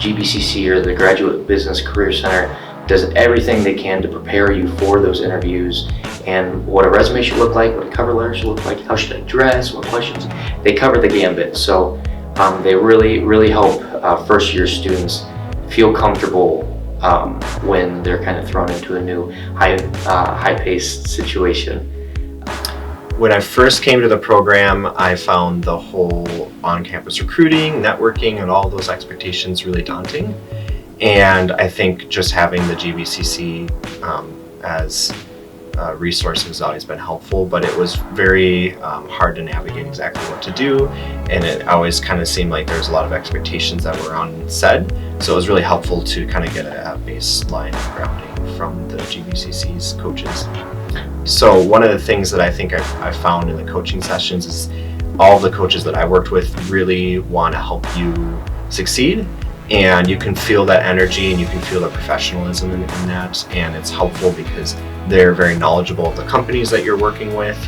GBCC, or the Graduate Business Career Center, does everything they can to prepare you for those interviews and what a resume should look like, what a cover letter should look like, how should I dress, what questions. They cover the gambit. So they really help first year students feel comfortable when they're kind of thrown into a new high-paced situation. When I first came to the program, I found the whole on-campus recruiting, networking, and all those expectations really daunting. And I think just having the GBCC as a resource has always been helpful, but it was very hard to navigate exactly what to do. And it always kind of seemed like there's a lot of expectations that were unsaid. So it was really helpful to kind of get a baseline grounding from the GBCC's coaches. So one of the things that I think I found in the coaching sessions is all the coaches that I worked with really want to help you succeed. And you can feel that energy and you can feel the professionalism in that, and it's helpful because they're very knowledgeable of the companies that you're working with,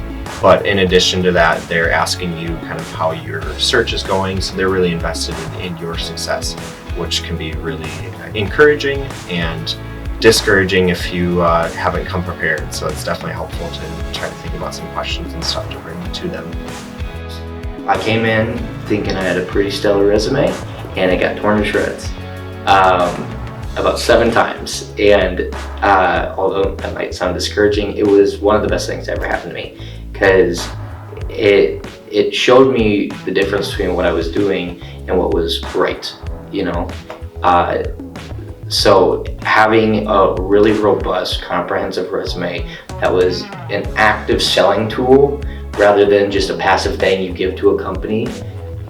but in addition to that, they're asking you kind of how your search is going, so they're really invested in your success, which can be really encouraging and discouraging if you haven't come prepared. So it's definitely helpful to try to think about some questions and stuff to bring to them. I came in thinking I had a pretty stellar resume, and it got torn to shreds about 7 times. And although that might sound discouraging, it was one of the best things that ever happened to me, because it showed me the difference between what I was doing and what was right, you know. So having a really robust, comprehensive resume that was an active selling tool rather than just a passive thing you give to a company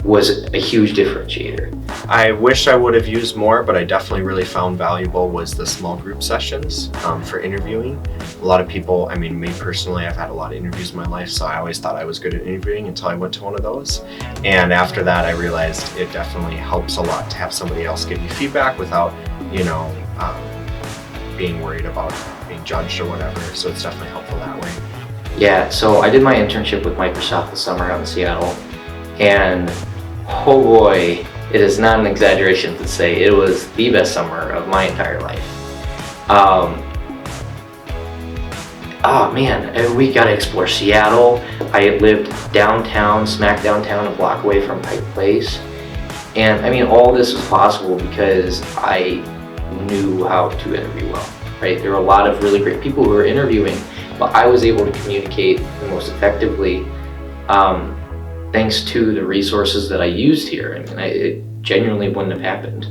was a huge differentiator. I wish I would have used more, but I definitely really found valuable was the small group sessions for interviewing. A lot of people, I mean, me personally, I've had a lot of interviews in my life, so I always thought I was good at interviewing until I went to one of those. And after that, I realized it definitely helps a lot to have somebody else give you feedback without, you know, being worried about being judged or whatever. So it's definitely helpful that way. Yeah, so I did my internship with Microsoft this summer out in Seattle, and oh boy, it is not an exaggeration to say it was the best summer of my entire life. Oh man, we got to explore Seattle. I lived downtown, smack downtown, a block away from Pike Place. And I mean, all this was possible because I knew how to interview well, right? There were a lot of really great people who were interviewing, but I was able to communicate the most effectively thanks to the resources that I used here. I mean, it genuinely wouldn't have happened.